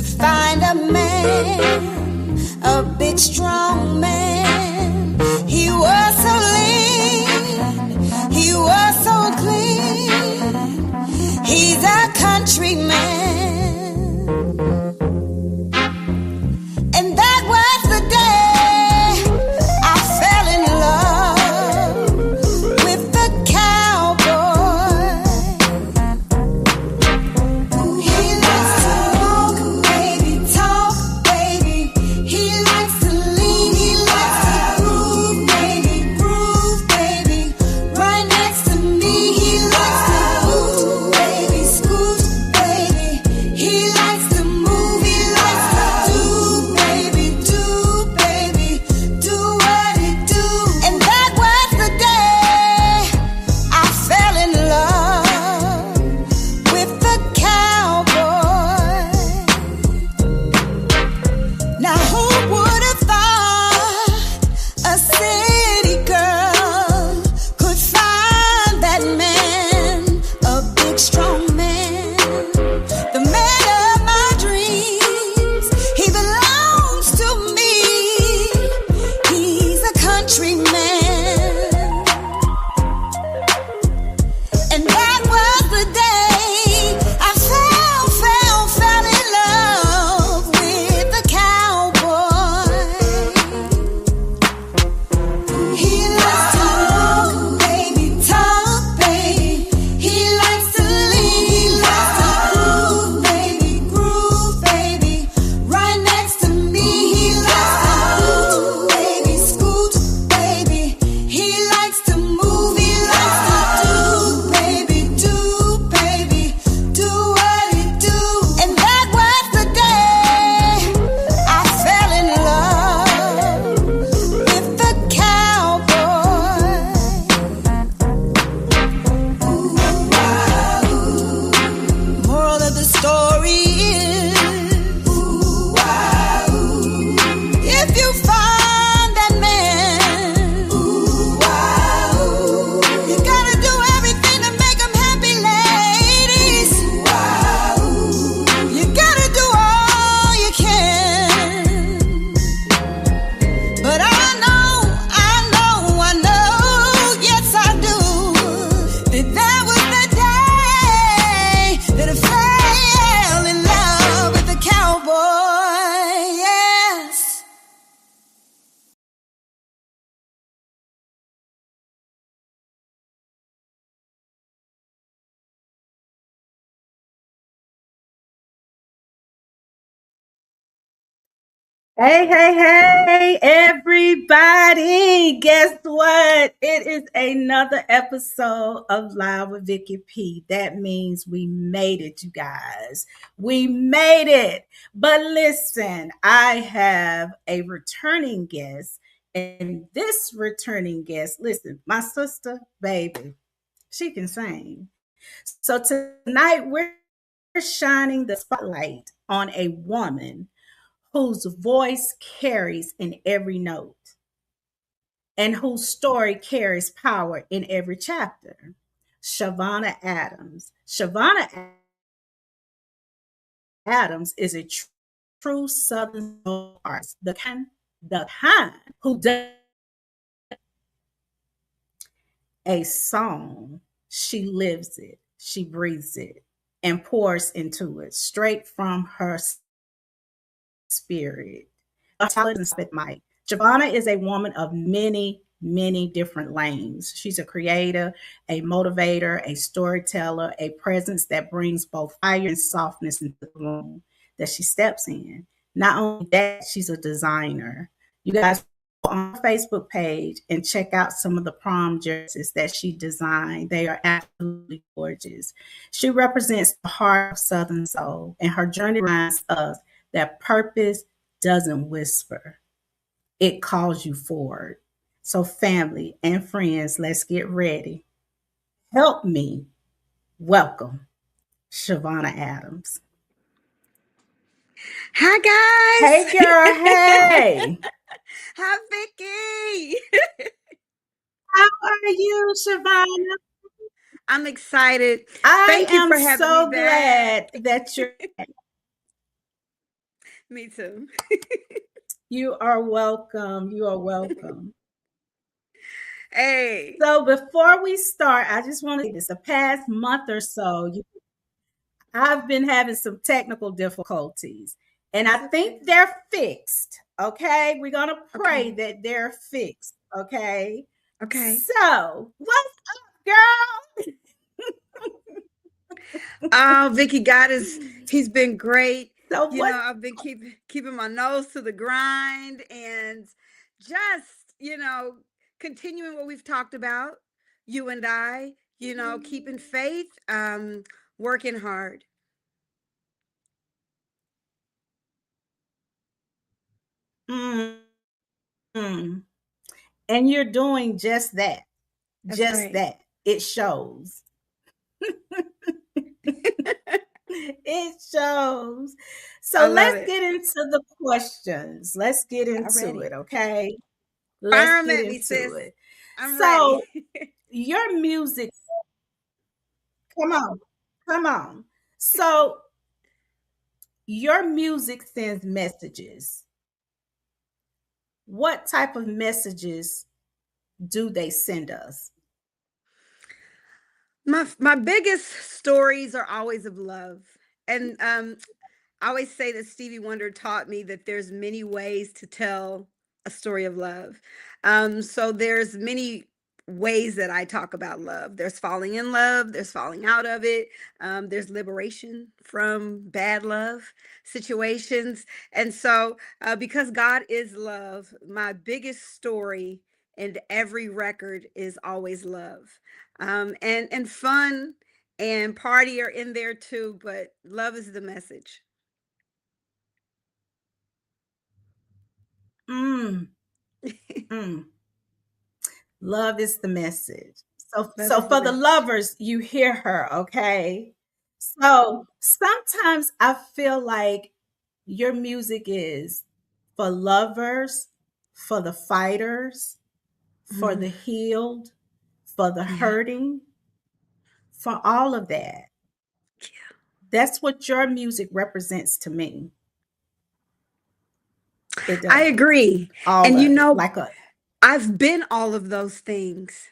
to find a man, a big strong man. He was so lean, he was so clean. He's a countryman. And that was the day I fell in love with the cowboy. He likes to walk, baby, talk, baby. He likes to lean, he likes to groove, baby. Right next to me, he likes to move, baby, scoot, baby. He likes to move, he likes to do, baby, do what he do. And that was the day I fell in love with the cowboy. Now who would have thought a city girl could find that man, a big strong man, the man of my dreams. He belongs to me. He's a countryman. And that was the day I fell in love with the cowboy. He likes to walk, baby, talk, baby. He likes to lean, he likes to groove, baby. Right next to me, he likes to move, baby, scoot, baby. He likes to move, he likes to do, baby, do what he do. And that was the day I fell in love with the cowboy. Moral of the story is, if you find that man, you gotta do everything to make him happy, ladies. You gotta do all you can. But I know, yes I do, that was the day that I fell in love with the cowboy. Yes. Hey, everybody. Guess what? It is another episode of Live with Vicky P. That means we made it, you guys. We made it. But listen, I have a returning guest. And this returning guest, listen, my sister, baby, she can sing. So tonight we're shining the spotlight on a woman whose voice carries in every note and whose story carries power in every chapter. Chavonna Adams. Chavonna Adams is a true Southern soul artist, the kind who does a song, she lives it, she breathes it, and pours into it straight from her spirit. Mike. Chavonna is a woman of many, many different lanes. She's a creator, a motivator, a storyteller, a presence that brings both fire and softness into the room that she steps in. Not only that, she's a designer. You guys go on her Facebook page and check out some of the prom dresses that she designed. They are absolutely gorgeous. She represents the heart of Southern soul, and her journey reminds us that purpose doesn't whisper. It calls you forward. So family and friends, let's get ready. Help me welcome Chavonna Adams. Hi, guys. Hey, girl. Hey. Hi, Vicky. How are you, Chavonna? I'm excited. I Thank you am for having so me back. glad that you're Me too. You are welcome. You are welcome. Hey. So before we start, I just want to say this. The past month or so, I've been having some technical difficulties, and I It's okay. think they're fixed. Okay. We're going to pray Okay. that they're fixed. Okay. Okay. So, what's up, girl? Oh, Vicky, he's been great. So, what? I've been keeping my nose to the grind and just, continuing what we've talked about, you and I, keeping faith, working hard. Mm, and you're doing just that. That's Just right. that. It shows. It shows. I So love let's it. get into the questions. Let's get into Already. it, okay? Let's Fire 'em get at me, into sis. it. I'm So, ready. your music, come on, come on. So, your music sends messages. What type of messages do they send us? My biggest stories are always of love. And I always say that Stevie Wonder taught me that there's many ways to tell a story of love. So there's many ways that I talk about love. There's falling in love, there's falling out of it, there's liberation from bad love situations. And so, because God is love, my biggest story and every record is always love. And fun and party are in there too, but love is the message. Mm, mm. Love is the message. So, Love so is the for the message. lovers, you hear her, okay? So sometimes I feel like your music is for lovers, for the fighters, for Mhm. the healed, for the Yeah. hurting, for all of that. That's what your music represents to me. It I does. agree. All And of it. Like a I've been all of those things.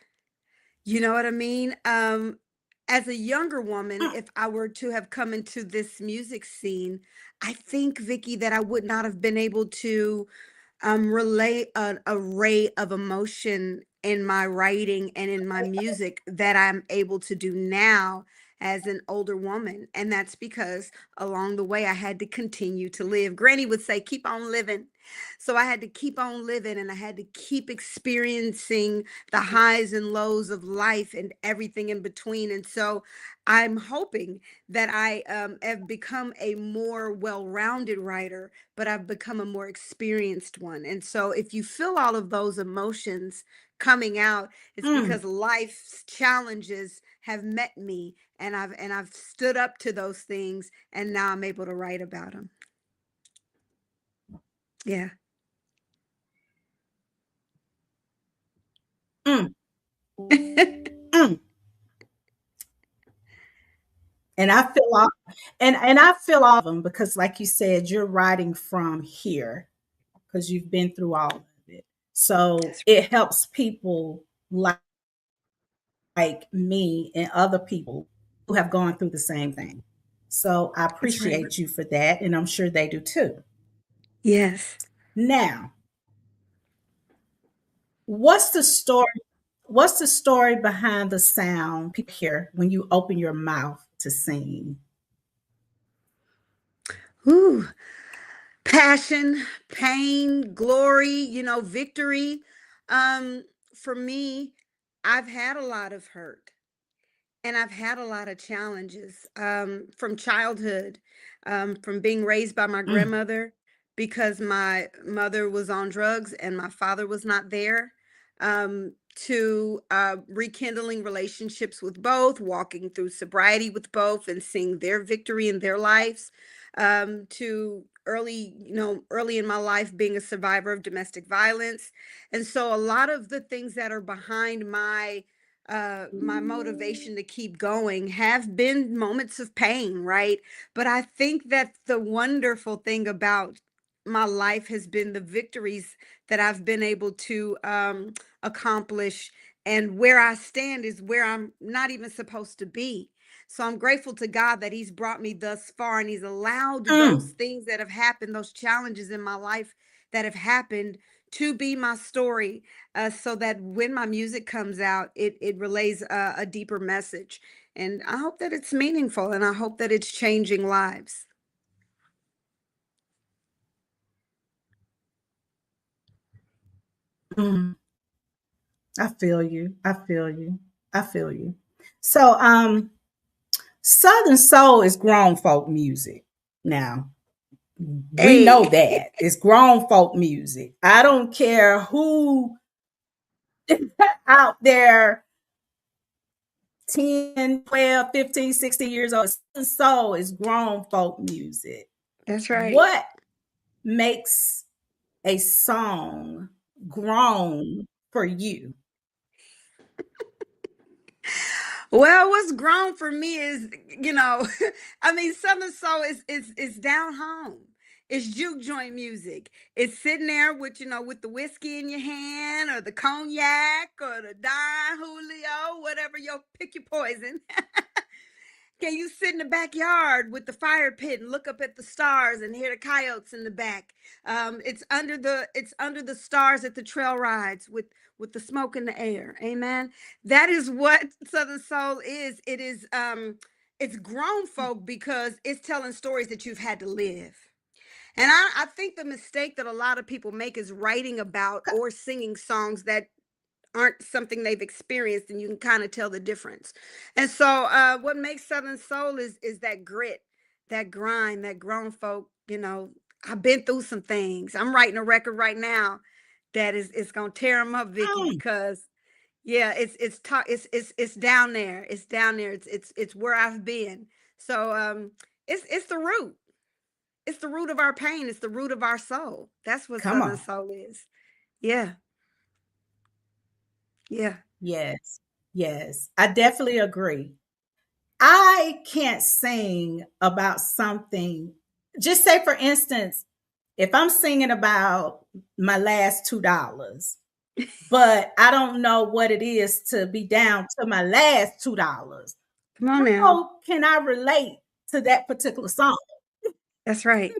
You know what I mean? As a younger woman, mm, if I were to have come into this music scene, I think, Vicky, that I would not have been able to relay an array of emotion in my writing and in my music that I'm able to do now as an older woman. And that's because along the way, I had to continue to live. Granny would say, keep on living. So I had to keep on living and I had to keep experiencing the highs and lows of life and everything in between. And so I'm hoping that I have become a more well rounded writer, but I've become a more experienced one. And so if you feel all of those emotions coming out, it's mm, because life's challenges have met me and I've stood up to those things and now I'm able to write about them. Yeah. mm, mm. And I feel all and I feel all of them because like you said, you're writing from here because you've been through all of it. So That's it helps people like me and other people who have gone through the same thing. So I that's right. appreciate you for that, and I'm sure they do too. Yes. Now, what's the story? What's the story behind the sound people hear when you open your mouth to sing? Ooh. Passion, pain, glory, victory. Um, for me, I've had a lot of hurt. And I've had a lot of challenges from childhood, from being raised by my Mm, grandmother because my mother was on drugs and my father was not there, to rekindling relationships with both, walking through sobriety with both, and seeing their victory in their lives, to early in my life being a survivor of domestic violence. And so a lot of the things that are behind my motivation to keep going have been moments of pain, right? But I think that the wonderful thing about my life has been the victories that I've been able to accomplish. And where I stand is where I'm not even supposed to be. So I'm grateful to God that He's brought me thus far, and He's allowed those Mm, things that have happened, those challenges in my life that have happened, to be my story, so that when my music comes out, it relays a deeper message. And I hope that it's meaningful, and I hope that it's changing lives. mm. I feel you. I feel you. I feel you. So, Southern Soul is grown folk music. Now, we know Hey, that. It's grown folk music. I don't care who out there 10, 12, 15, 16 years old. Southern Soul is grown folk music. that's right. What makes a song grown for you? Well, what's grown for me is, you know, I mean, Southern Soul is down home. It's juke joint music. It's sitting there with, with the whiskey in your hand, or the cognac, or the Don Julio, whatever your pick your poison. Can you sit in the backyard with the fire pit and look up at the stars and hear the coyotes in the back? It's under the stars at the trail rides with the smoke in the air. Amen. That is what Southern Soul is. It's grown folk because it's telling stories that you've had to live. And I think the mistake that a lot of people make is writing about or singing songs that aren't something they've experienced, and you can kind of tell the difference. And so what makes Southern Soul is that grit, that grind, that grown folk. I've been through some things. I'm writing a record right now that is it's gonna tear them up, Vicky, Mm, because yeah, it's down there. It's down there. It's where I've been. So it's the root. It's the root of our pain. It's the root of our soul. That's what come Southern on. Soul is. Yeah, yeah. Yes. Yes. I definitely agree. I can't sing about something. Just say, for instance, if I'm singing about my last $2, but I don't know what it is to be down to my last $2, Come on now. how can I relate to that particular song? That's right.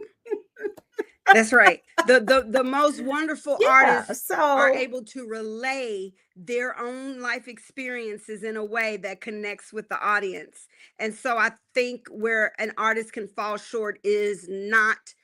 That's right. The most wonderful Yeah. artists are So, able to relay their own life experiences in a way that connects with the audience. And so I think where an artist can fall short is not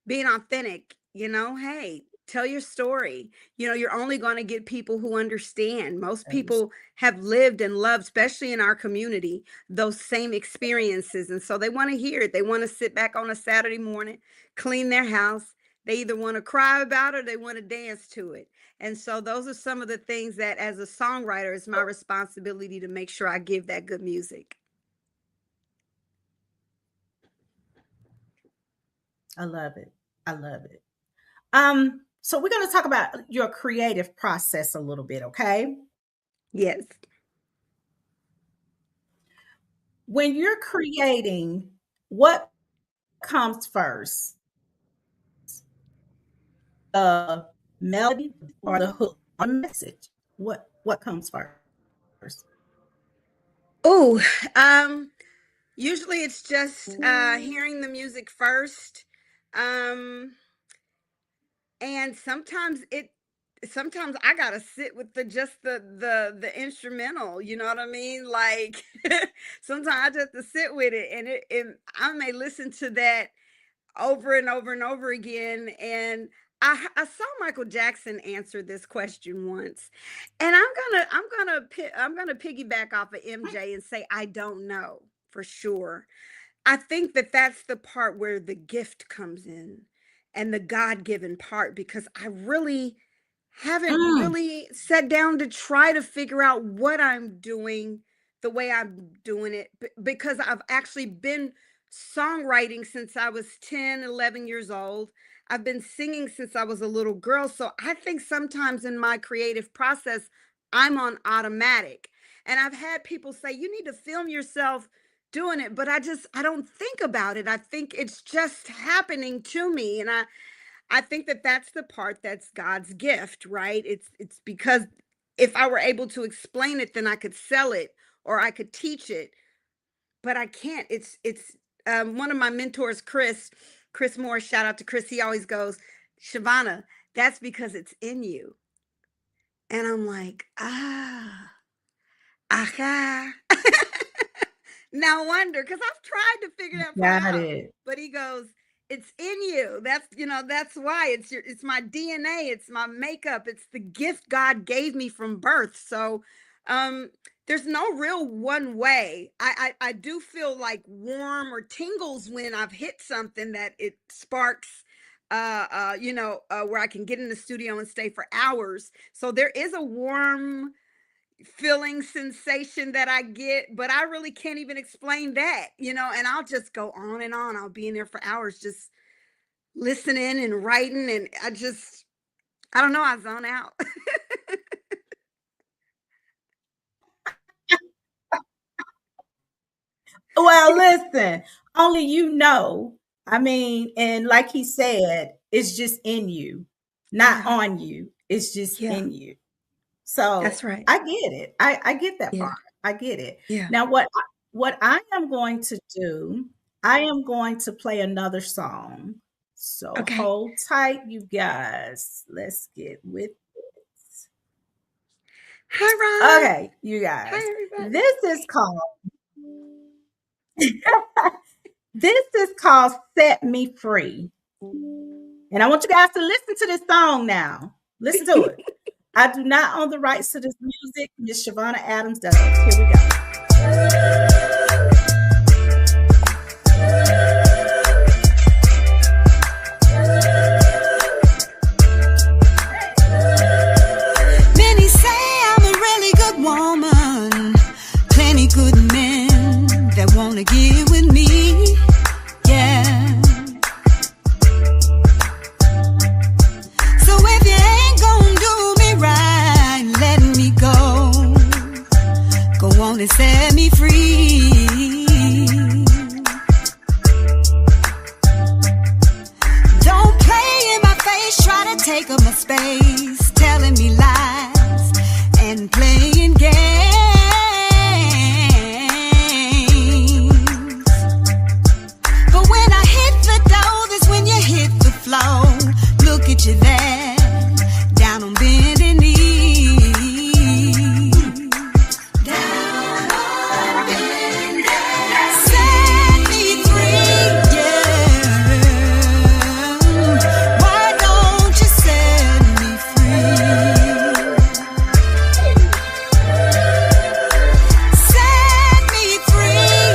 being authentic. Hey, tell your story. You're only going to get people who understand. Most people have lived and loved, especially in our community, those same experiences. And so they want to hear it. They want to sit back on a Saturday morning, clean their house. They either want to cry about it or they want to dance to it. And so those are some of the things that, as a songwriter, it's my responsibility to make sure I give that good music. I love it. I love it. So we're going to talk about your creative process a little bit, okay? Yes. When you're creating, what comes first? The melody or the hook or message? What comes first? Oh, usually it's just hearing the music first. Um, and sometimes I gotta sit with the instrumental, you know what I mean? Like sometimes I just have to sit with it, and I may listen to that over and over and over again. And I saw Michael Jackson answer this question once, and I'm gonna piggyback off of MJ and say I don't know for sure. I think that that's the part where the gift comes in, and the God-given part, because I really haven't Mm, really sat down to try to figure out what I'm doing the way I'm doing it, because I've actually been songwriting since I was 10, 11 years old. I've been singing since I was a little girl. So I think sometimes in my creative process, I'm on automatic. And I've had people say, you need to film yourself doing it, but I don't think about it. I think it's just happening to me. And I think that that's the part that's God's gift, right? It's because if I were able to explain it, then I could sell it or I could teach it, but I can't. It's one of my mentors, Chris Moore. Shout out to Chris. He always goes, Shavonna, that's because it's in you. And I'm like, aha. Now wonder, because I've tried to figure that part Got out. it. But he goes, it's in you. That's why it's my DNA, it's my makeup, it's the gift God gave me from birth. So um there's no real one way. I do feel like warm or tingles when I've hit something that it sparks where I can get in the studio and stay for hours. So there is a warm feeling sensation that I get, but I really can't even explain that, and I'll just go on and on. I'll be in there for hours just listening and writing, and I don't know, I zone out. Well, listen, only you know. I mean, and like he said, it's just in you, not Yeah, on you. It's just yeah, in you. So that's right. I get it. I get that Yeah, part. I get it. yeah. Now, what I am going to do, I am going to play another song. So Okay. hold tight, you guys. Let's get with this. Hi, Ron. Okay, you guys. Hi, everybody. This is called this is called Set Me Free. And I want you guys to listen to this song now. Listen to it. I do not own the rights to this music. Miss Chavonna Adams does. Here we go. Many say I'm a really good woman. Plenty good men that wanna get with me. Yeah. So if you ain't gonna do me right, let me go. Go on and set me free. Don't play in my face, try to take up my space, telling me lies and playing games. But when I hit the door, that's when you hit the floor. Look at you there, down on bending knee. Down on bending knee. Set me free, yeah. Why don't you set me free? Set me free.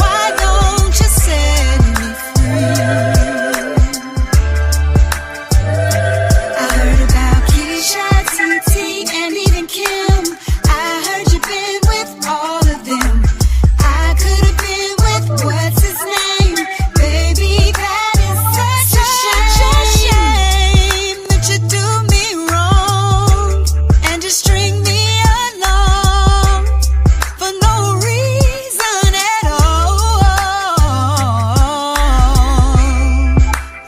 Why don't you set me free? I heard about Keisha, TT, and even Kim. I heard you've been with all of them. I could have been with what's his name. Baby, that is such a shame that you do me wrong and just string me along for no reason at all.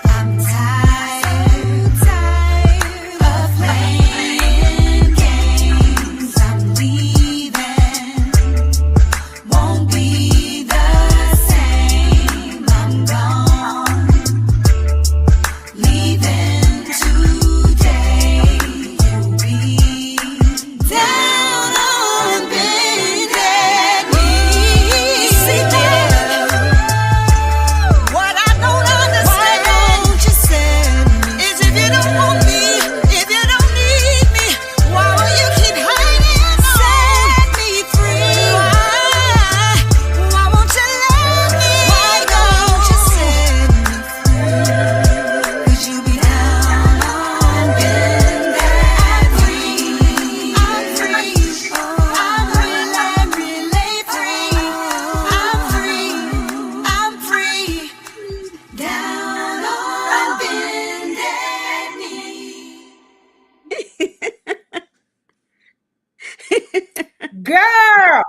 I'm tired of playing games. I'm leaving, won't be the same. I'm gone, leaving today. You'll be down on bended knee. See that? What I don't understand is if you don't want me, if you don't need me, why will you keep hanging on? Set me free. Why won't you let me go? Why don't you set me free? Could you be down on bended knee? I'm free. I'm really, really free. I'm free. I'm free. Down on bended knee. Girl,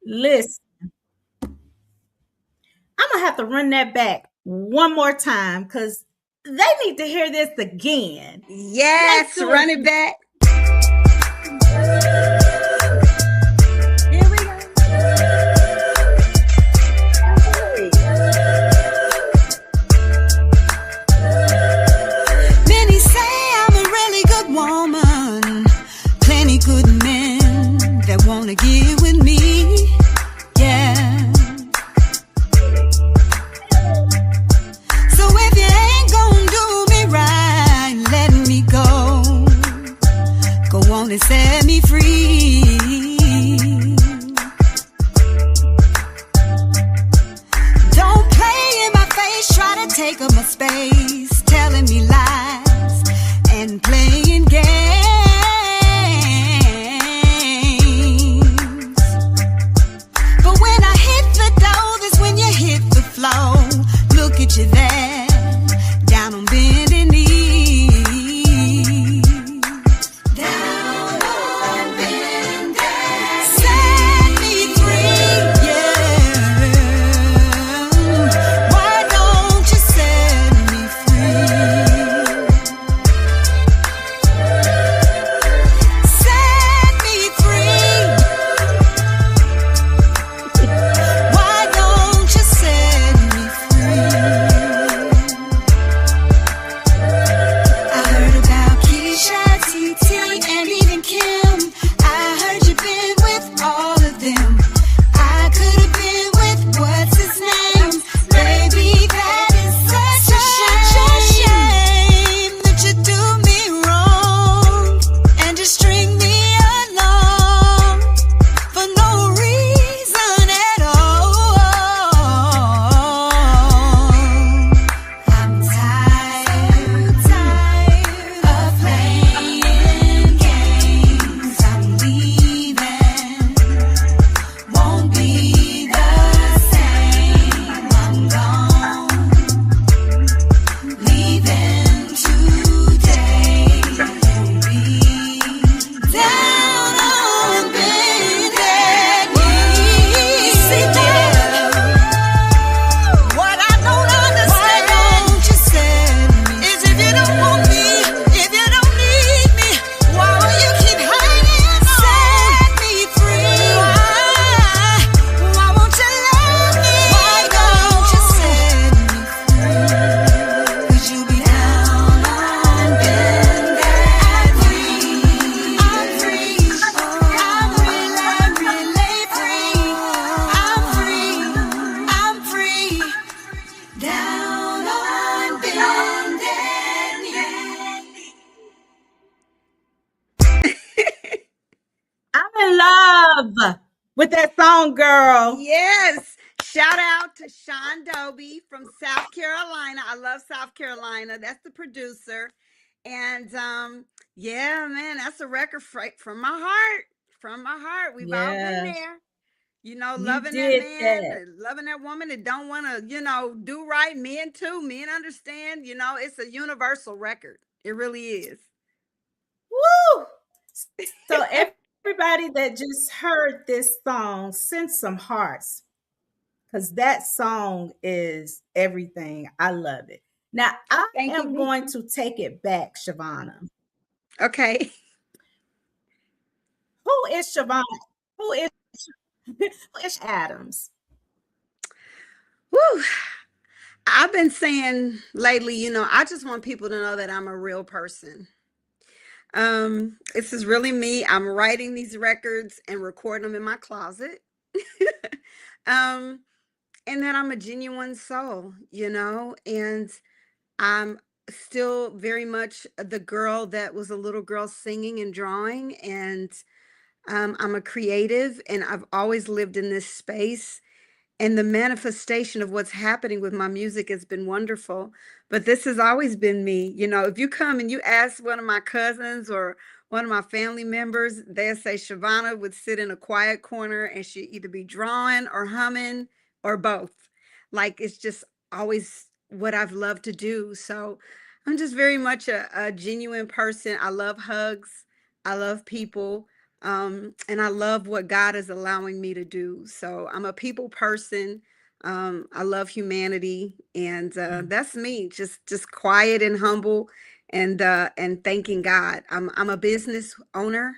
listen. gonna have to run that back one more time because they need to hear this again. Let's Yes, do run it. it back. Here we go. Many say I'm a really good woman. Plenty good men that wanna get with me. Yeah. So if you ain't gonna do me right, let me go. Go on and set me free. Don't play in my face, try to take up my space, telling me lies and playing games. But when I hit the door, that's when you hit the floor. Look at you there, down on bending knee. Down on bending knee. Set me free, yeah. Why don't you set me free? Set me free. Why don't you set me free? I heard about Keisha, TT, and even Kim. I heard you've been with all of them. I could have been with what's his name. Baby, that is such a shame that you do me wrong and just string me along for no reason at all. I'm tired of playing games. I'm leaving, won't be the same. I'm gone, leaving today. Be down on bended knee. See that? What I don't understand, why don't you set me is if you don't want me, if you don't need me, why will you keep hanging on? Set me free. Why won't you love me? Why don't you set me free? 'Cause you be down on bended knee. I'm free. I'm really, really free. I'm free. I'm free. Down on bended knee. I'm in love with that song, girl. Yes. Shout out to Sean Dobie from South Carolina. I love South Carolina. That's the producer. And yeah, man, that's a record from my heart. From my heart. We've all been Yeah, there. you Loving that did man, that. loving that woman that don't want to, do right. Men too. Men understand. It's a universal record. It really is. Woo! So everybody that just heard this song, send some hearts because that song is everything. I love it. Now I Thank you, am going Vicky. to take it back, Shavonna. Okay. Who is Shavonna? Who is who is Adams? Woo. I've been saying lately, I just want people to know that I'm a real person. This is really me. I'm writing these records and recording them in my closet. um, and that I'm a genuine soul, and I'm still very much the girl that was a little girl singing and drawing. And I'm a creative, and I've always lived in this space. And the manifestation of what's happening with my music has been wonderful. But this has always been me. If you come and you ask one of my cousins or one of my family members, they'll say Chavonna would sit in a quiet corner and she'd either be drawing or humming or both. Like it's just always what I've loved to do. So I'm just very much a genuine person. I love hugs. I love people. And I love what God is allowing me to do. So I'm a people person. I love humanity, and that's me. Just quiet and humble, and thanking God. I'm a business owner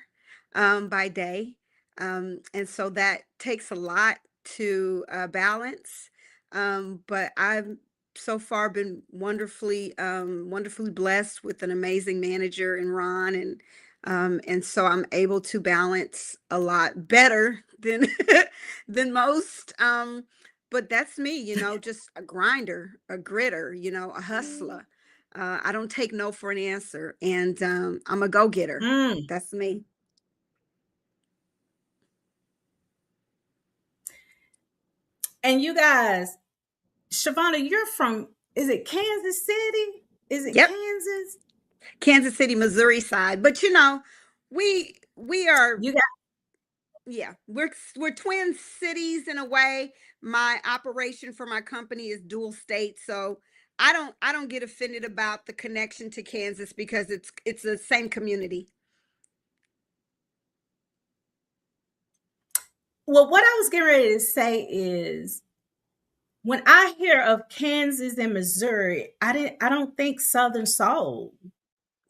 by day, and so that takes a lot to balance. But I've so far been wonderfully blessed with an amazing manager in Ron, and so I'm able to balance a lot better than than most. But that's me, just a grinder, a gritter, a hustler. I don't take no for an answer, and I'm a go-getter. Mm. That's me. And you guys, Chavonna, you're from, is it Kansas City? Is it Yep, Kansas? Kansas City, Missouri side. But we are, You got, yeah, we're twin cities in a way. My operation for my company is dual state, so I don't get offended about the connection to Kansas because it's the same community. well, what I was getting ready to say is when I hear of Kansas and Missouri, I don't think Southern Soul.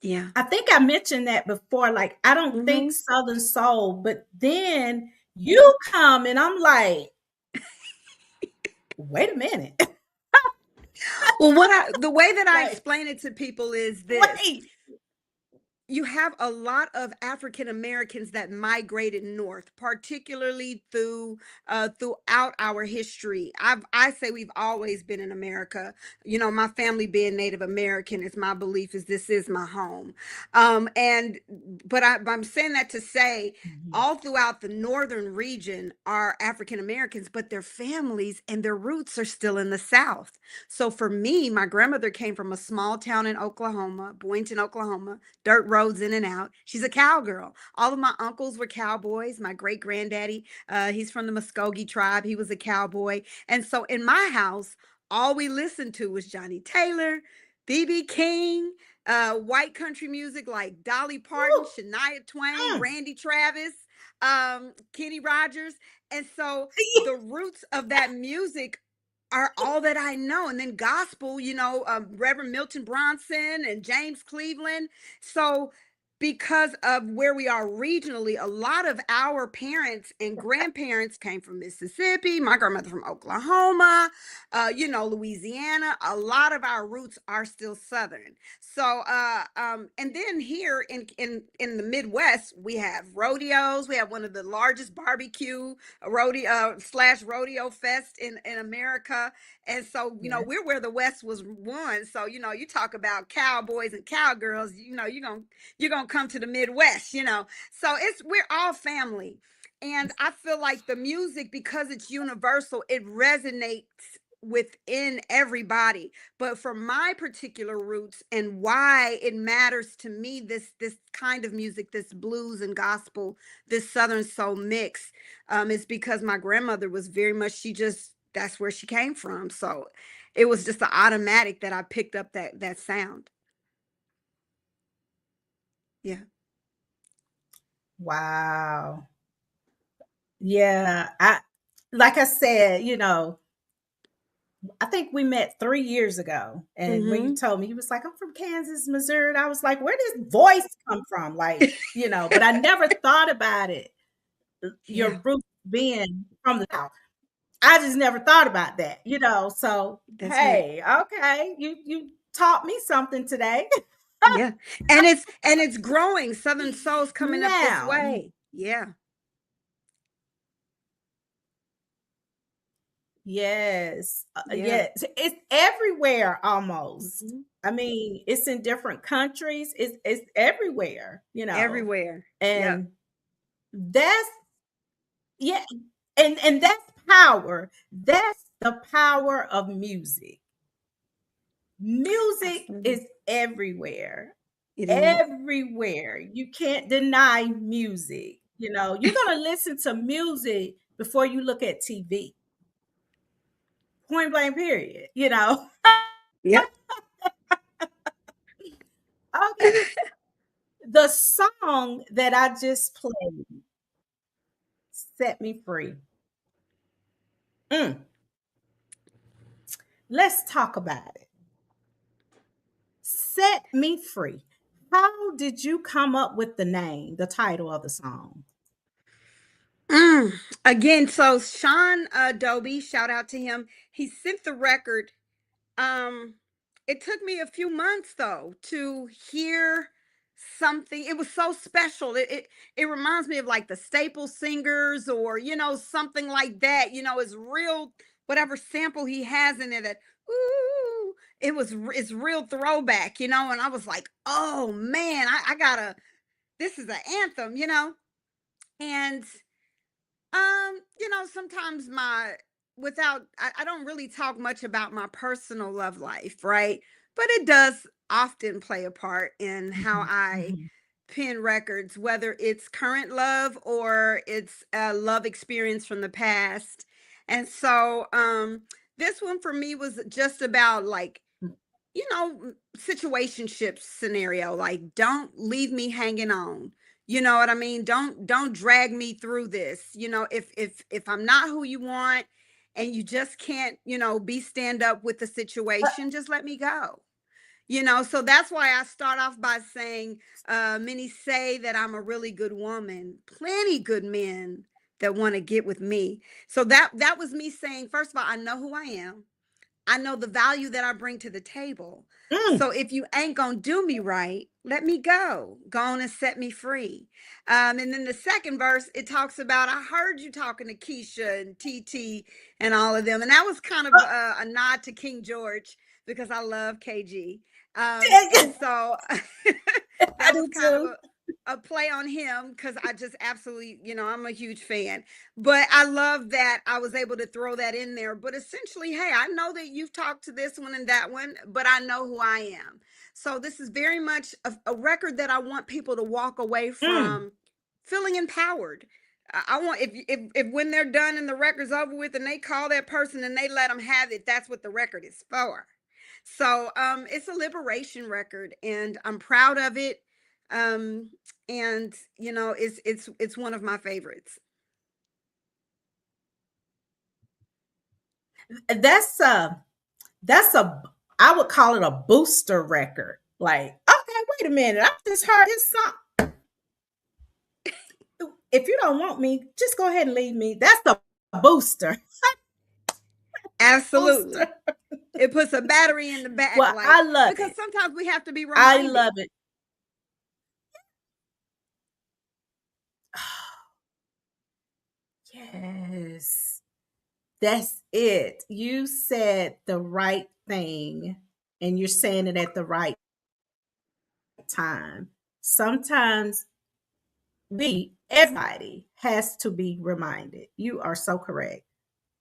Yeah. I think I mentioned that before. Like, I don't think Hmm. Southern Soul, but then you come and I'm like, wait a minute. Well, the way that I Like, explain it to people is this: wait. you have a lot of African Americans that migrated north, particularly throughout our history. I say we've always been in America. My family being Native American, is my belief is this is my home. And but I'm saying that to say Mhm. all throughout the northern region are African Americans, but their families and their roots are still in the South. So for me, my grandmother came from a small town in Oklahoma, Boynton, Oklahoma, dirt roads in and out. She's a cowgirl. All of my uncles were cowboys. My great granddaddy, he's from the Muskogee tribe. He was a cowboy. And so in my house, all we listened to was Johnny Taylor, B.B. King, white country music like Dolly Parton, Woo, Shania Twain, mm. Randy Travis, Kenny Rogers. And so the roots of that music are all that I know. And then gospel, Reverend Milton Bronson and James Cleveland. So, because of where we are regionally, a lot of our parents and grandparents came from Mississippi, my grandmother from Oklahoma, Louisiana. A lot of our roots are still Southern. So, and then here in the Midwest, we have rodeos. We have one of the largest barbecue rodeo slash rodeo fest in America. And so, Yeah. we're where the West was won. So, you talk about cowboys and cowgirls, you're gonna come to the Midwest. So we're all family. And I feel like the music, because it's universal, it resonates within everybody. But for my particular roots and why it matters to me, this kind of music, this blues and gospel, this Southern soul mix, is because my grandmother was very much, that's where she came from. So it was just the automatic that I picked up that sound. Yeah. Wow. Yeah. Like I said, I think we met 3 years ago. And when you Hmm. told me, he was like, I'm from Kansas, Missouri. And I was like, where does voice come from? Like, but I never thought about it. Yeah, Your roots being from the South. I just never thought about that. So that's right. hey, okay. You taught me something today. Yeah. And it's growing. Southern Soul's coming up this Now, way. Yeah. yes. Yeah. Yes. It's everywhere almost. Hmm. I mean, it's in different countries. It's everywhere. Everywhere. Yep. And that's yeah, and that's power. That's the power of music. Music Absolutely. is everywhere. It is. Everywhere. You can't deny music. You're going to listen to music before you look at TV. Point blank, period. Yep. Okay. The song that I just played set me free. Mm. Let's talk about it. Set Me Free. How did you come up with the name, the title of the song? Mm. Again, so Sean Adobe, shout out to him. He sent the record. Um, it took me a few months though to hear something. It was so special. It reminds me of like the Staple Singers, or something like that. It's real. Whatever sample he has in it, that ooh, it's real throwback. And I was like, oh man, I gotta. This is an anthem. And sometimes I don't really talk much about my personal love life, right? But it does often play a part in how Mhm, I mhm. pen records, whether it's current love or it's a love experience from the past. And so this one for me was just about like situationship scenario, like don't leave me hanging on. You know what I mean? Don't drag me through this. If I'm not who you want and you just can't, be stand up with the situation, just let me go. So that's why I start off by saying, many say that I'm a really good woman, plenty good men that want to get with me. So that was me saying, first of all, I know who I am. I know the value that I bring to the table. Mm, So if you ain't gonna do me right, let me go. Go on and set me free. And then the second verse, it talks about, I heard you talking to Keisha and TT and all of them. And that was kind of a nod to King George because I love KG. And so I that was do kind of too. a play on him because I just absolutely, I'm a huge fan. But I love that I was able to throw that in there. But essentially, hey, I know that you've talked to this one and that one, but I know who I am. So this is very much a record that I want people to walk away Mm. from feeling empowered. I want if when they're done and the record's over with and they call that person and they let them have it, that's what the record is for. So it's a liberation record and I'm proud of it. Um, and it's one of my favorites. That's a I would call it a booster record. Like, okay, wait a minute. I just heard this song. If you don't want me, just go ahead and leave me. That's the booster. Booster. Absolutely. It puts a battery in the back, Well, like, I love because it. sometimes we have to be I reminded. love it. Yes. That's it. You said the right thing and you're saying it at the right time. Sometimes everybody has to be reminded. You are so correct.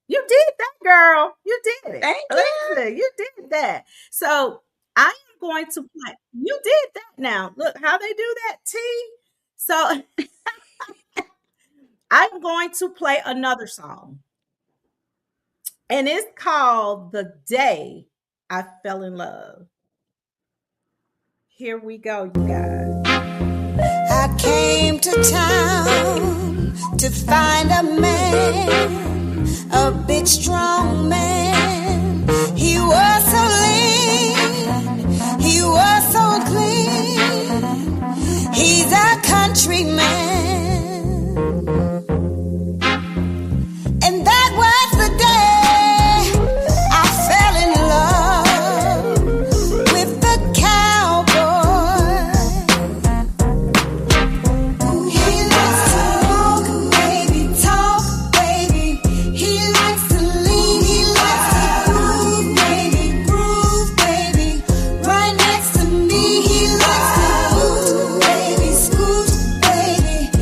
You did that, girl. You did it. Thank you. Listen, you did that. So I am going to play. You did that now. Look how they do that, T. So I'm going to play another song. And it's called The Day I Fell in Love. Here we go, you guys. I came to town to find a man, a big strong man. He was so lean, he was so clean. He's a countryman. And that was the day I fell in love with the cowboy. He likes to walk, baby, talk, baby. He likes to lean, he likes to groove, baby. Right next to me, he likes to move, baby, scoot, baby.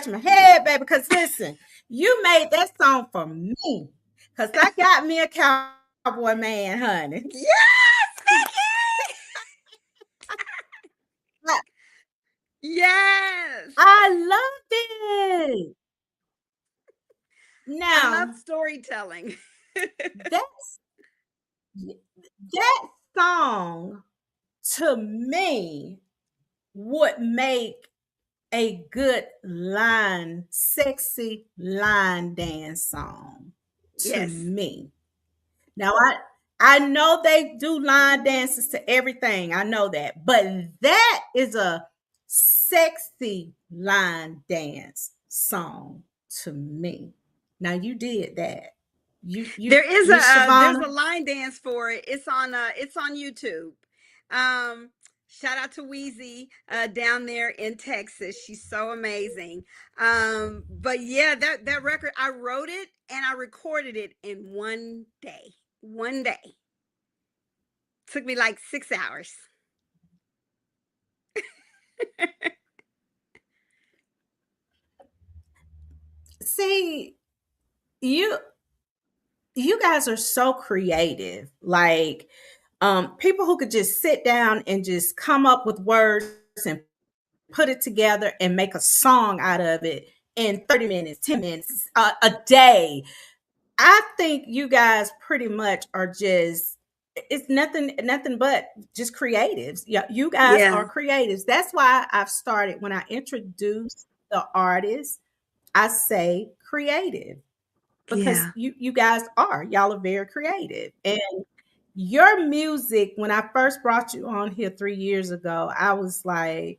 scratching my head, baby. Because listen, you made that song for me. Because I got me a cowboy man, honey. Yes, Vicky! I, Yes. I loved it. I love Now, storytelling. that's that song to me would make a good sexy line dance song to Yes. me. Now I know they do line dances to everything. I know that. But that is a sexy line dance song to me. Now you did that. There is Miss there's a Chavonna. line dance for it. It's on YouTube. Um Shout out to Wheezy down there in Texas. She's so amazing. But yeah, that record, I wrote it and I recorded it in one day. One day. Took me like 6 hours. See, you you guys are so creative. Like people who could just sit down and just come up with words and put it together and make a song out of it in 30 minutes, 10 minutes, a day. I think you guys pretty much are just it's nothing but just creatives. Yeah, you guys Yeah. are creatives. That's why I've started when I introduce the artist, I say creative because Yeah. you guys are y'all are very creative. And your music, when I first brought you on here 3 years ago, I was like,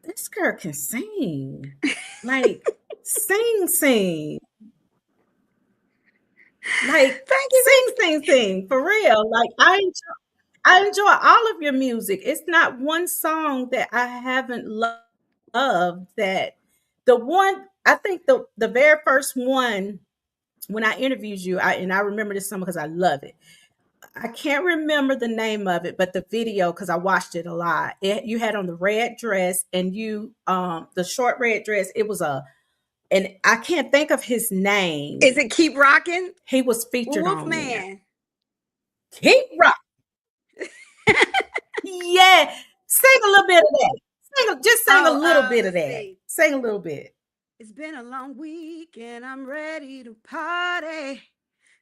this girl can sing. Like, sing. Like, Thank you, Vicky. sing for real. Like, I enjoy all of your music. It's not one song that I haven't loved. That the one I think the very first one when I interviewed you, and I remember this song because I love it. I can't remember the name of it, but the video because I watched it a lot. You had on the red dress and you the short red dress. It was a and I can't think of his name. Is it Keep Rocking? He was featured on there. Wolfman. Keep rock. Yeah. Sing a little bit of that. Just sing a Oh, little bit of let's that. see. Sing a little bit. It's been a long week and I'm ready to party.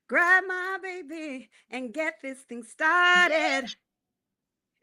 Grab my baby and get this thing started.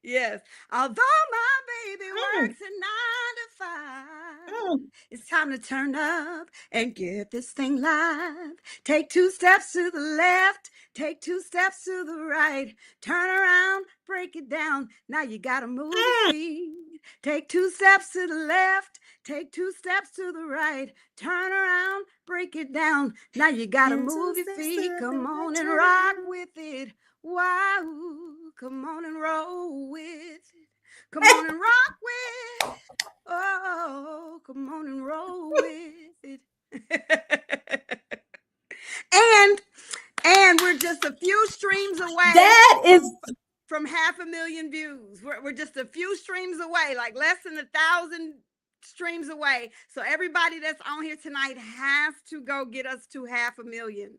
Yes. Although my baby Mm, works at 9 to 5, mm. it's time to turn up and get this thing live. Take 2 steps to the left, take 2 steps to the right. Turn around, break it down. Now you gotta move your feet. Take 2 steps to the left, take 2 steps to the right. Turn around, break it down. Now you gotta And move two your steps feet. to Come the on and turn rock around. with it. Wow, come on and roll with it. Come on and rock with it. Oh, come on and roll with it. and and we're just a few streams away That is from 500,000 views. We're just a few streams away, like less than 1,000 streams away. So everybody that's on here tonight has to go get us to 500,000.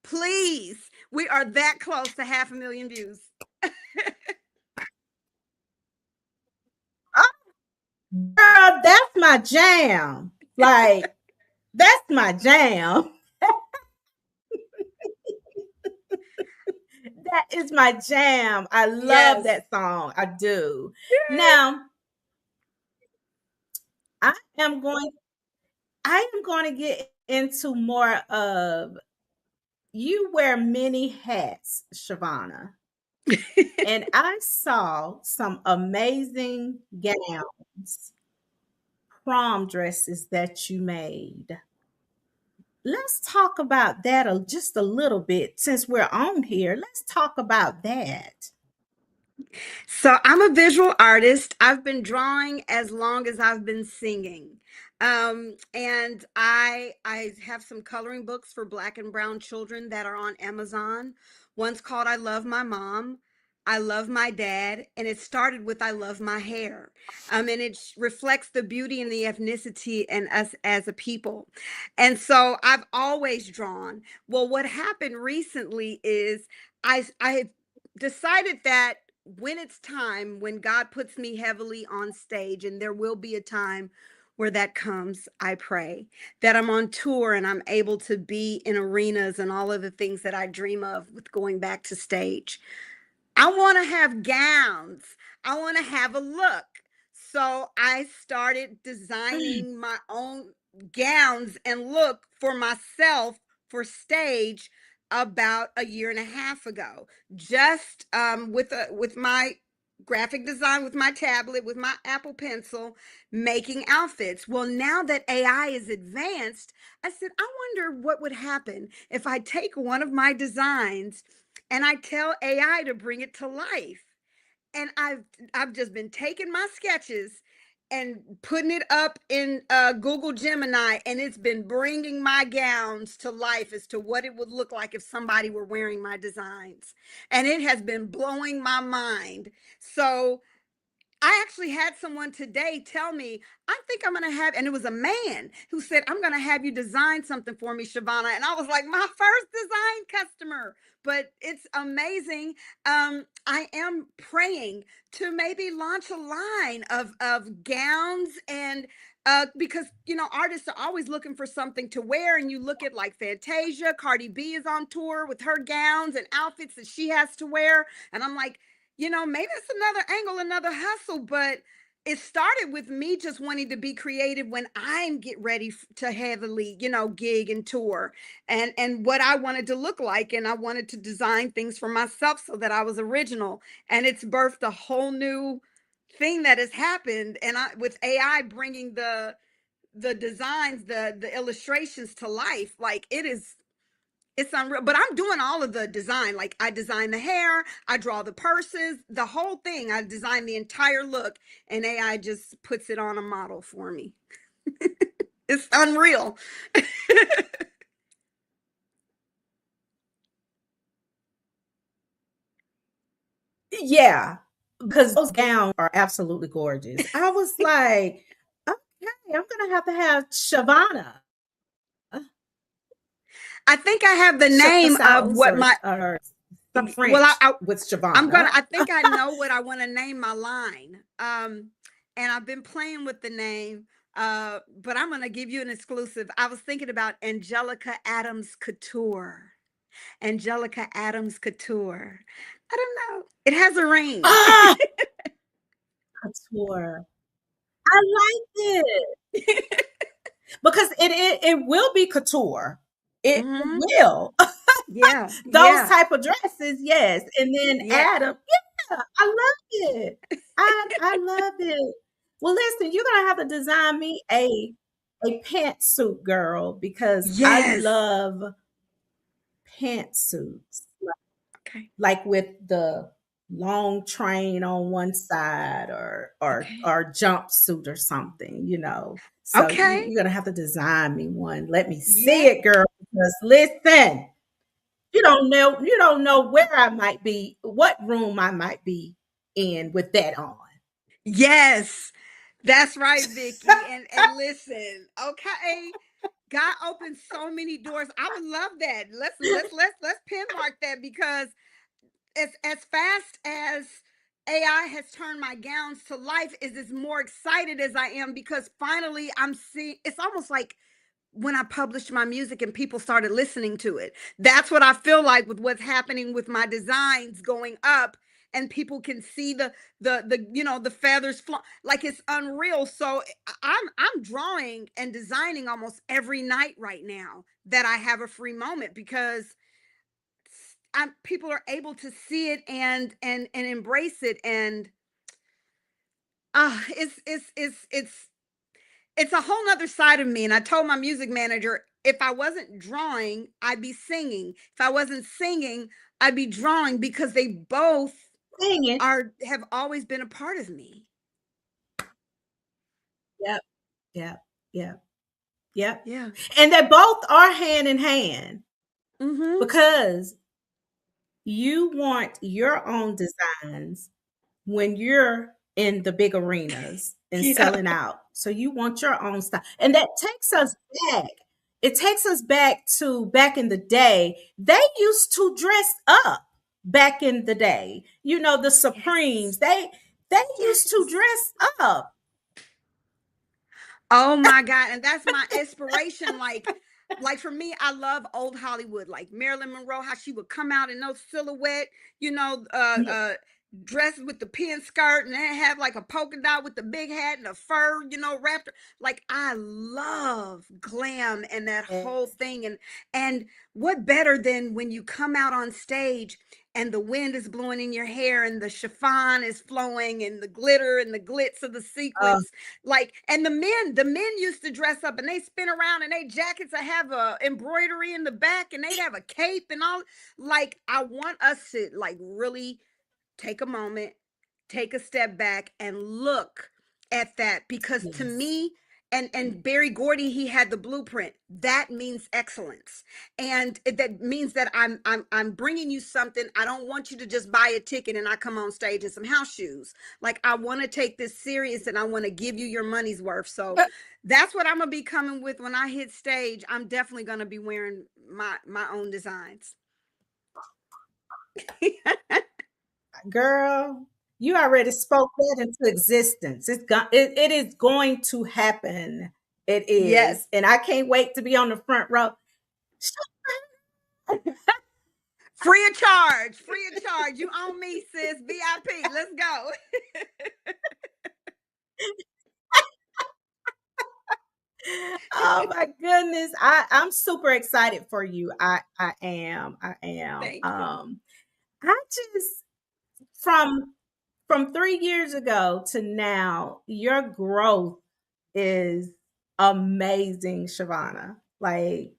Please, we are that close to 500,000 views. girl, that's my jam. Like, that's my jam. That is my jam. I love Yes. that song. I do. Now, I am going I am going to get into more of you wear many hats, Shavonna. And I saw some amazing gowns, prom dresses that you made. Let's talk about that just a little bit since we're on here. Let's talk about that. So I'm a visual artist. I've been drawing as long as I've been singing. And I have some coloring books for Black and brown children that are on Amazon. One's called I Love My Mom. I love my dad, and it started with I love my hair. And it reflects the beauty and the ethnicity and us as a people. And so I've always drawn. Well, what happened recently is I have decided that when it's time, when God puts me heavily on stage, and there will be a time where that comes, I pray that I'm on tour and I'm able to be in arenas and all of the things that I dream of with going back to stage. I want to have gowns. I want to have a look. So I started designing my own gowns and look for myself for stage about a year and a half ago. Just with my graphic design, with my tablet, with my Apple Pencil, making outfits. Well, now that AI is advanced, I said, I wonder what would happen if I take one of my designs and I tell AI to bring it to life. And I've just been taking my sketches and putting it up in Google Gemini, and it's been bringing my gowns to life as to what it would look like if somebody were wearing my designs. And it has been blowing my mind. So I actually had someone today tell me, I think I'm going to have, and it was a man who said, I'm going to have you design something for me, Chavonna. And I was like, my first design customer. But it's amazing. I am praying to maybe launch a line of gowns and because artists are always looking for something to wear, and you look at like Fantasia, Cardi B is on tour with her gowns and outfits that she has to wear, and I'm like, maybe it's another angle, another hustle, but it started with me just wanting to be creative when I'm get ready to heavily, gig and tour, and what I wanted to look like, and I wanted to design things for myself so that I was original, and it's birthed a whole new thing that has happened, and with AI bringing the designs, the illustrations to life, like it's unreal. But I'm doing all of the design. Like I design the hair, I draw the purses, the whole thing. I design the entire look, and AI just puts it on a model for me. It's unreal. Yeah, because those gowns are absolutely gorgeous. I was like, okay, I'm gonna have Shavonna, I think I have the Shavonna name of Sauce, what my or some well, French I with I'm gonna. Shavonna. I think I know what I want to name my line. And I've been playing with the name. But I'm gonna give you an exclusive. I was thinking about Angelica Adams Couture. Angelica Adams Couture. I don't know. It has a ring. Ah, couture. I like it because it will be couture. It Hmm. will. Yeah, Those yeah, type of dresses, yes. And then yeah. Adam, yeah, I love it. I love it. Well, listen, you're gonna have to design me a pantsuit, girl, because I Yes. love pantsuits, Okay. like with the long train on one side, Okay. or jumpsuit or something. So Okay. you're gonna have to design me one. Let me see Yeah. it, girl. Because listen, you don't know where I might be, what room I might be in with that on. Yes. That's right, Vicky. And listen, okay. God opened so many doors. I would love that. Let's pin mark that, because as fast as AI has turned my gowns to life, is as more excited as I am, because finally I'm seeing, it's almost like when I published my music and people started listening to it. That's what I feel like with what's happening with my designs going up, and people can see the feathers fly, like it's unreal. So I'm drawing and designing almost every night right now that I have a free moment, because people are able to see it and embrace it, and it's a whole nother side of me. And I told my music manager, if I wasn't drawing, I'd be singing. If I wasn't singing, I'd be drawing, because they both Singing. have always been a part of me. Yep. Yep. Yep. Yep. Yeah. And they both are hand in hand Mm-hmm. because you want your own designs when you're in the big arenas and Yeah. selling out. So you want your own style. And that takes us back. It takes us back to back in the day. They used to dress up back in the day. You know, the Yes. Supremes, they used to Yes. dress up. Oh my God. And that's my inspiration. Like for me, I love old Hollywood, like Marilyn Monroe, how she would come out in those silhouette, you know, Yeah. dressed with the pin skirt and then have like a polka dot with the big hat and a fur, wrapped. Like I love glam and that whole Yes. thing. And what better than when you come out on stage and the wind is blowing in your hair and the chiffon is flowing and the glitter and the glitz of the Uh, sequins, like, and the men used to dress up and they spin around and they jackets that have a embroidery in the back and they'd have a cape and all. Like I want us to like really take a moment, take a step back and look at that, because to yes. me, and Barry Gordy, he had the blueprint. That means excellence, and that means that I'm bringing you something. I don't want you to just buy a ticket and I come on stage in some house shoes. Like I want to take this serious and I want to give you your money's worth. So that's what I'm gonna be coming with when I hit stage. I'm definitely gonna be wearing my own designs. Girl, you already spoke that into existence. It is going to happen. It Yes. is. And I can't wait to be on the front row. Free of charge. Free of charge. You own me, sis. VIP. Let's go. Oh my goodness. I'm super excited for you. I am. I am. Thank you. I just from from 3 years ago to now, your growth is amazing, Shavonna. Like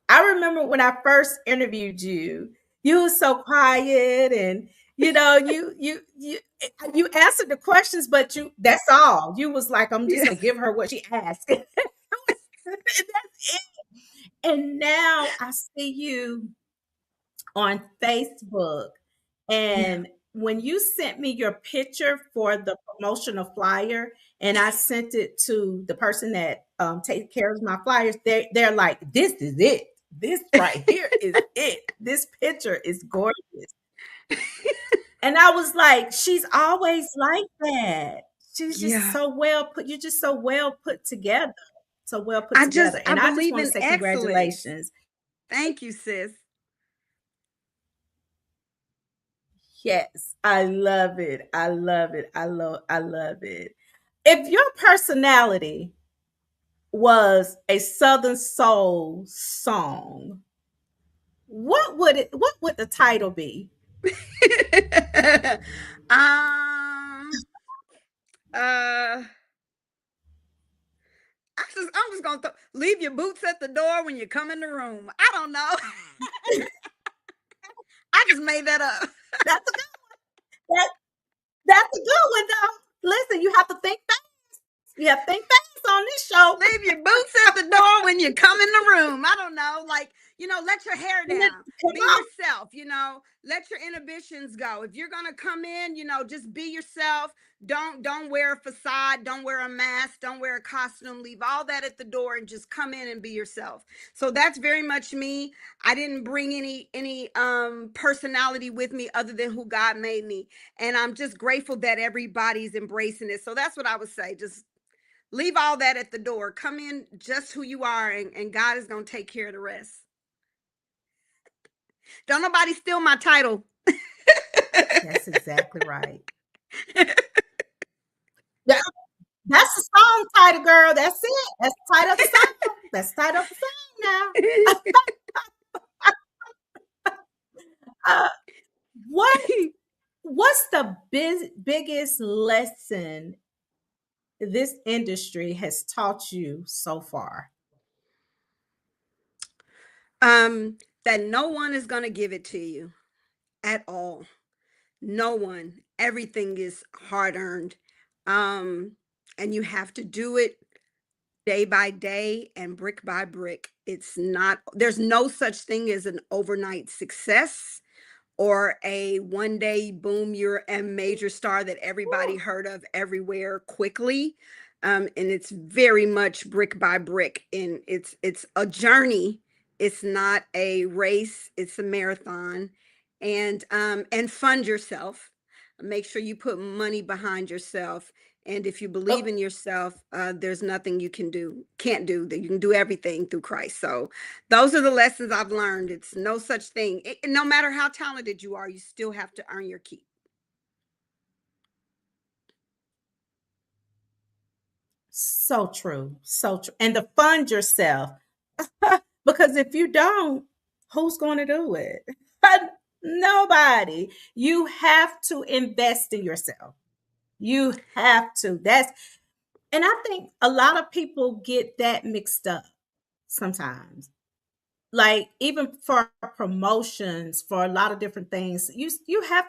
I remember when I first interviewed you, you were so quiet and you answered the questions, but you that's all. You was like, I'm just Yeah. gonna give her what she asked. That's it. And now I see you on Facebook. Yeah. And when you sent me your picture for the promotional flyer, and I sent it to the person that takes care of my flyers, they're like, "This is it. This right here is it. This picture is gorgeous." And I was like, "She's always like that. She's just Yeah. so well put. You're just so well put together, so well put I just together." I And I just believe want to in say excellence. congratulations. Thank you, sis. Yes, I love it. I love it. I love it. If your personality was a Southern soul song, what would the title be? um uh I'm just gonna leave your boots at the door when you come in the room. I don't know. I just made that up. That's a good that, that's a good one though. Listen, you have to think fast. You have to think fast on this show. Leave your boots at the door when you come in the room. I don't know. Like, let your hair And then, down. come Be on. yourself, let your inhibitions go. If you're gonna come in, just be yourself. Don't wear a facade, don't wear a mask, don't wear a costume. Leave all that at the door and just come in and be yourself. So that's very much me. I didn't bring any personality with me other than who God made me. And I'm just grateful that everybody's embracing it. So that's what I would say. Just leave all that at the door. Come in just who you are, and God is going to take care of the rest. Don't nobody steal my title. That's exactly right. That, that's the song title, girl. That's it. That's the title of the song. That's the title of the song now. Uh, what what's the biggest lesson this industry has taught you so far? That no one is going to give it to you at all. No one. Everything is hard earned. Um, and you have to do it day by day and brick by brick. There's no such thing as an overnight success or a one day boom, you're a major star that everybody Woo. heard of everywhere quickly. And it's very much brick by brick, and it's a journey. It's not a race, it's a marathon. And fund yourself. Make sure you put money behind yourself. And if you believe Oh, in yourself, there's nothing you can't do, that you can do everything through Christ. So those are the lessons I've learned. It's no such thing. No matter how talented you are, you still have to earn your keep. so true. So true. And to fund yourself. Because if you don't, who's going to do it? Nobody. You have to invest in yourself. You have to. And I think a lot of people get that mixed up sometimes. Like even for promotions, for a lot of different things, you have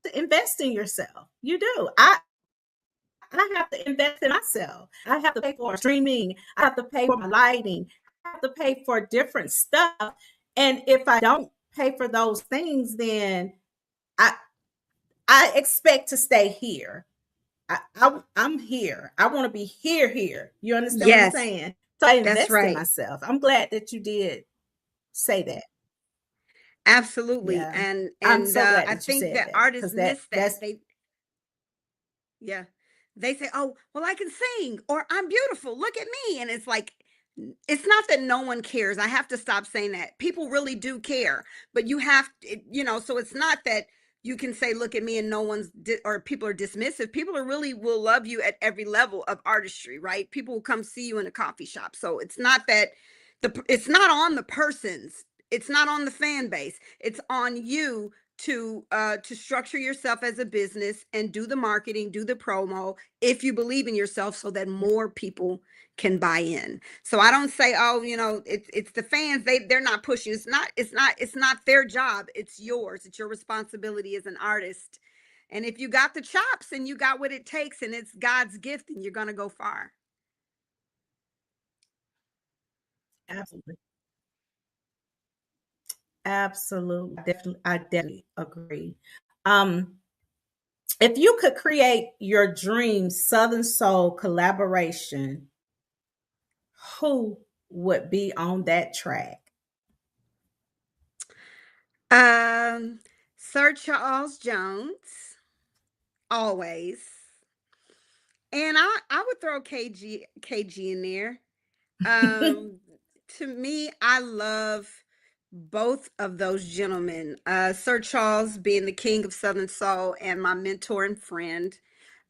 to invest in yourself. You do. I have to invest in myself. I have to pay for streaming. I have to pay for my lighting. I have to pay for different stuff. And if I don't pay for those things, then I I expect to stay here. I'm here. I want to be here. You understand what I'm Yes, saying? So I that's invest in right. myself. I'm glad that you did say that. Absolutely. Yeah. I'm And so glad I that you think said that that artists because miss that's that. Yeah. They say, "Oh, well, I can sing," or "I'm beautiful. Look at me." And it's like, it's not that no one cares. I have to stop saying that. People really do care, but so it's not that you can say, "Look at me," and no or people are dismissive. People are really will love you at every level of artistry, right? People will come see you in a coffee shop. So it's not that it's not on the persons. It's not on the fan base. It's on you to structure yourself as a business and do the marketing, do the promo if you believe in yourself, so that more people can buy in. So I don't say, oh, it's the fans, they're not pushing. It's not their job. It's yours. It's your responsibility as an artist. And if you got the chops and you got what it takes and it's God's gift, and you're going to go far. absolutely. Absolutely. I definitely agree. Um, if you could create your dream Southern Soul collaboration, who would be on that track? Um, Sir Charles Jones, always. And I would throw KG in there. Um, to me, I love both of those gentlemen. Sir Charles being the king of Southern Soul and my mentor and friend.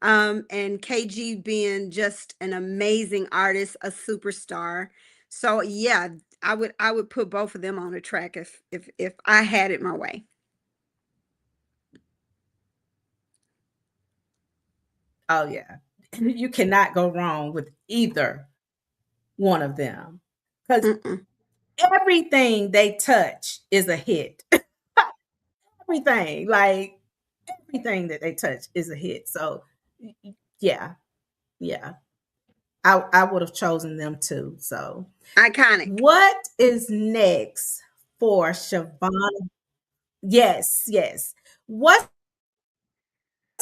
And KG being just an amazing artist, a superstar. So yeah, I would put both of them on a track if I had it my way. Oh yeah. You cannot go wrong with either one of them. Because Mm-mm. everything they touch is a hit. Everything. Like everything that they touch is a hit. So yeah, yeah. I would have chosen them too. So Iconic. what is next for Siobhan? Yes, yes. What's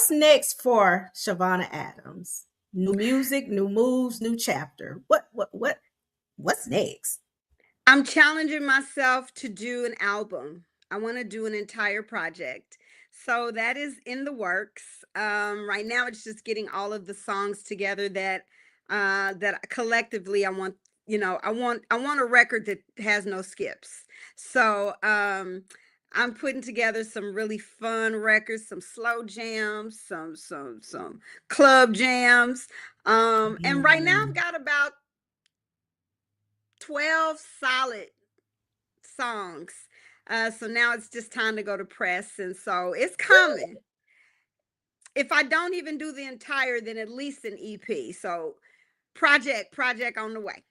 next for Chavonna Adams? New music, new moves, new chapter. What's next? I'm challenging myself to do an album. I want to do an entire project. So that is in the works. Right now it's just getting all of the songs together that collectively I want a record that has no skips. So I'm putting together some really fun records, some slow jams, some club jams. And right now I've Mm, got about 12 solid songs. So now it's just time to go to press, and so it's coming. If I don't even do the entire, then at least an EP. So project on the way.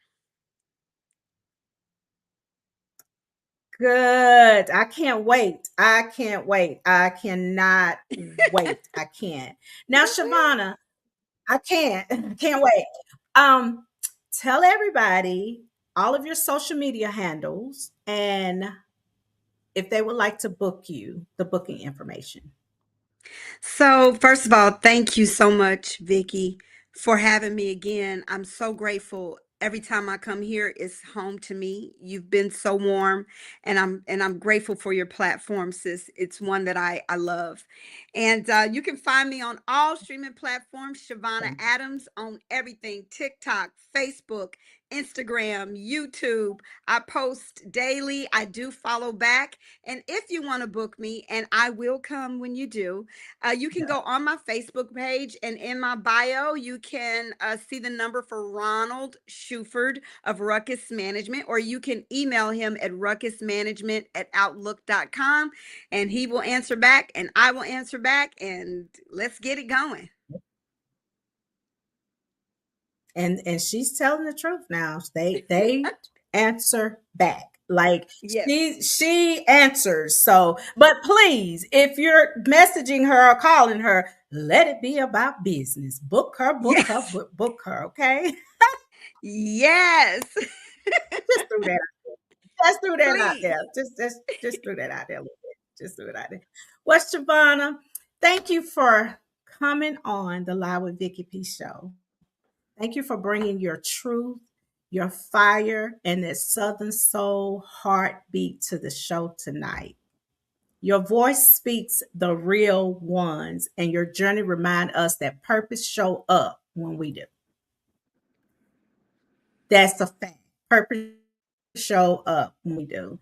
good. I can't wait. I can't wait. I cannot wait. I can't. Now, Yes, ma'am. Shavana, I can't. I can't wait. Um, tell everybody all of your social media handles and if they would like to book you, the booking information. So, first of all, thank you so much, Vicky, for having me again. I'm so grateful. Every time I come here, it's home to me. You've been so warm, and I'm grateful for your platform, sis. It's one that I love. And you can find me on all streaming platforms, Chavonna Adams, on everything: TikTok, Facebook, Instagram, YouTube. I post daily. I do follow back. And if you want to book me, and I will come when you do, you can go on my Facebook page, and in my bio, you can see the number for Ronald Shuford of Ruckus Management, or you can email him at ruckusmanagement@outlook.com, and he will answer back, and I will answer back, and let's get it going. And she's telling the truth now. They answer back. Like Yes. she answers. So, but please, if you're messaging her or calling her, let it be about business. Book her, book her, Yes. book her, okay? Yes. Just threw that just threw that out Please. there. Just threw that out there a little bit. Just threw it out there. Well, Shavonna, thank you for coming on the Live with Vicky P show. Thank you for bringing your truth, your fire, and that Southern soul heartbeat to the show tonight. Your voice speaks the real ones, and your journey remind us that purpose show up when we do. That's a fact. Purpose show up when we do.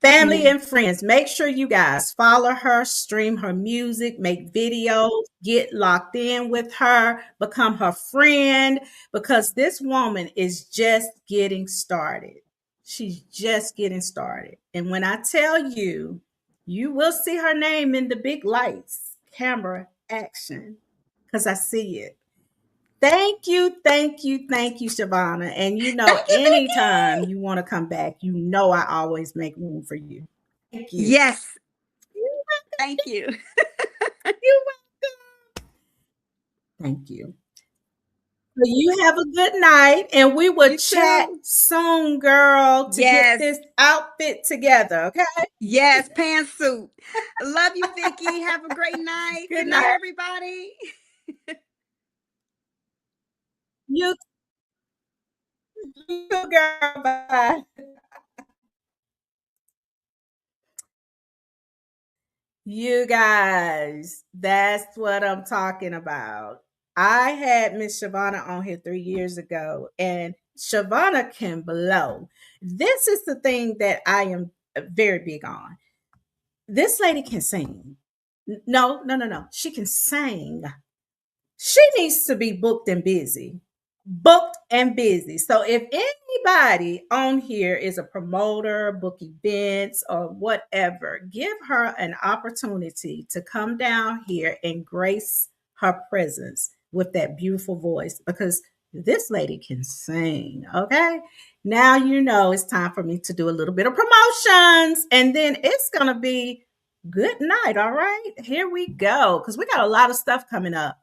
Family Yeah. and friends, make sure you guys follow her, stream her music, make videos, get locked in with her, become her friend, because this woman is just getting started. She's just getting started. And when I tell you, you will see her name in the big lights, camera, action, because I see it. Thank you, thank you, thank you, Shavonna. And Thank you, anytime Vicky. you want to come back, I always make room for you. Thank you. Yes. Thank you. You're welcome. Thank you. So you have a good night, and we will You chat too. soon, girl, to get Yes. this outfit together. Okay. Yes, pantsuit. I love you, Vicky. Have a great night. Good Good night, night. everybody. You, you girl. Bye. You guys, that's what I'm talking about. I had Miss Shavonna on here 3 years ago, and Shavonna can blow. This is the thing that I am very big on. This lady can sing. No, no, no, no. She can sing. She needs to be booked and busy. Booked and busy. So if anybody on here is a promoter, book events, or whatever, give her an opportunity to come down here and grace her presence with that beautiful voice, because this lady can sing. Okay. Now you know it's time for me to do a little bit of promotions, and then it's going to be good night. All right. Here we go. Because we got a lot of stuff coming up.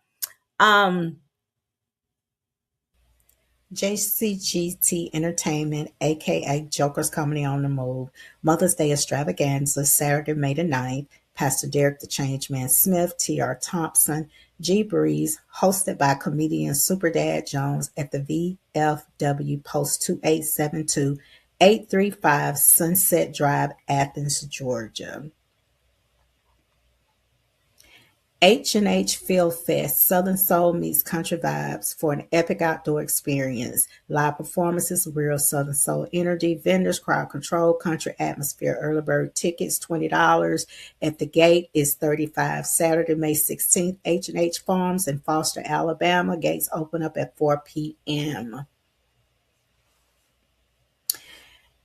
JCGT Entertainment, aka Joker's Comedy on the Move, Mother's Day Extravaganza, Saturday, May the 9th. Pastor Derek the Changeman Smith, T.R. Thompson, G Breeze, hosted by comedian Superdad Jones at the VFW Post 2872, 835 Sunset Drive, Athens, Georgia. H&H Field Fest, Southern Soul meets country vibes for an epic outdoor experience. Live performances, real Southern Soul energy, vendors, crowd control, country atmosphere. Early bird tickets, $20. At the gate is $35. Saturday, May 16th, H&H Farms in Foster, Alabama. Gates open up at 4 p.m.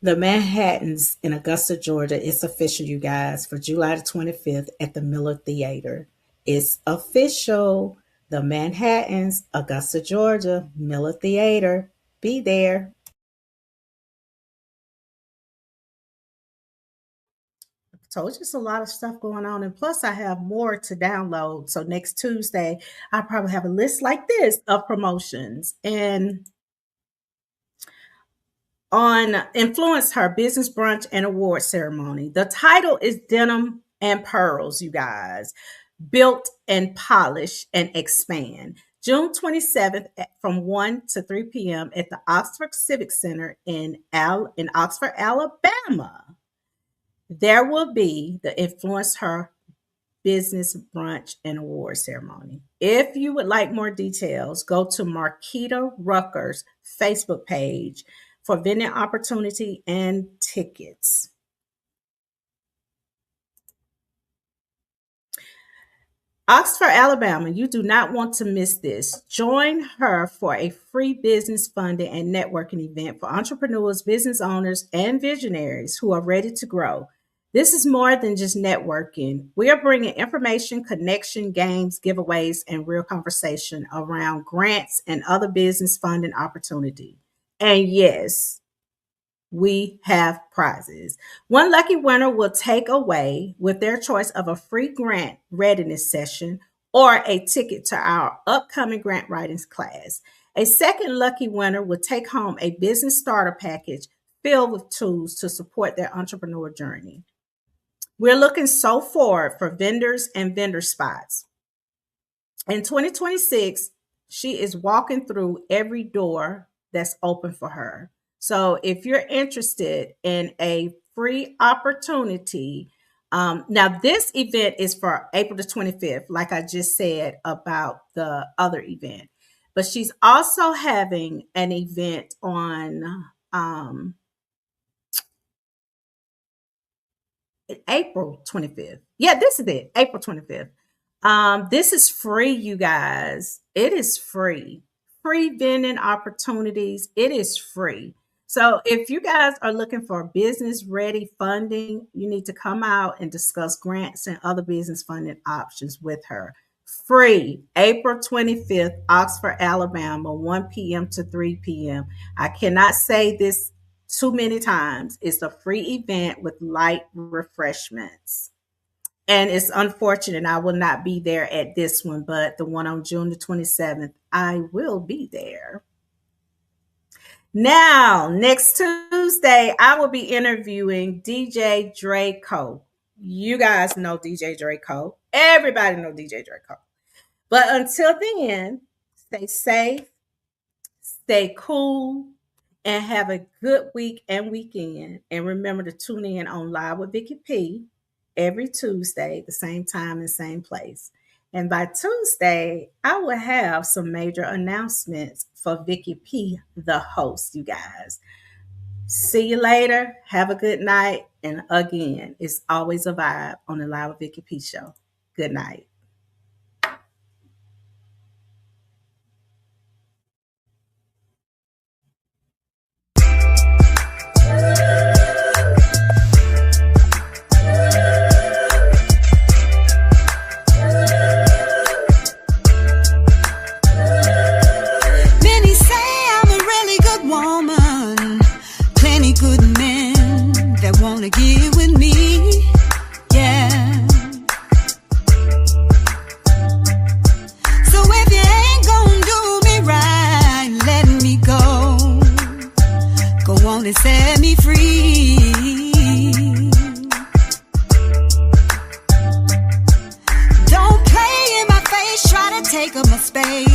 The Manhattans in Augusta, Georgia. It's official, you guys, for July the 25th at the Miller Theater. It's official. The Manhattans, Augusta, Georgia, Miller Theater. Be there. I told you it's a lot of stuff going on. And plus, I have more to download. So next Tuesday, I probably have a list like this of promotions. And on influenced her business brunch and award ceremony. The title is Denim and Pearls, you guys. Built and polish and expand. June 27th from 1 to 3 p.m. at the Oxford Civic Center in Oxford, Alabama. There will be the Influence Her Business Brunch and Award Ceremony. If you would like more details, go to Marquita Rucker's Facebook page for vending opportunity and tickets. Oxford, Alabama, you do not want to miss this. Join her for a free business funding and networking event for entrepreneurs, business owners, and visionaries who are ready to grow. This is more than just networking. We are bringing information, connection, games, giveaways, and real conversation around grants and other business funding opportunity. And yes, we have prizes. One lucky winner will take away with their choice of a free grant readiness session or a ticket to our upcoming grant writing class. A second lucky winner will take home a business starter package filled with tools to support their entrepreneur journey. We're looking so forward for vendors and vendor spots. In 2026, she is walking through every door that's open for her. So if you're interested in a free opportunity, now this event is for April the 25th, like I just said about the other event. But she's also having an event on April 25th. Yeah, this is it, April 25th. This is free, you guys. It is free. Free vending opportunities. It is free. So if you guys are looking for business ready funding, you need to come out and discuss grants and other business funding options with her. Free, April 25th, Oxford, Alabama, 1 p.m. to 3 p.m. I cannot say this too many times. It's a free event with light refreshments. And it's unfortunate I will not be there at this one, but the one on June the 27th, I will be there. Now, next Tuesday, I will be interviewing DJ Draco. You guys know DJ Draco. Everybody know DJ Draco. But until then, stay safe, stay cool, and have a good week and weekend. And remember to tune in on Live with Vicky P every Tuesday, the same time and same place. And by Tuesday, I will have some major announcements for Vicky P, the host, you guys. See you later. Have a good night. And again, it's always a vibe on the Live with Vicky P show. Good night. Many say I'm a really good woman. Plenty good men that wanna get with me. Yeah. So if you ain't gonna do me right, let me go. Go on and set me free. Don't play in my face, try to take up my space.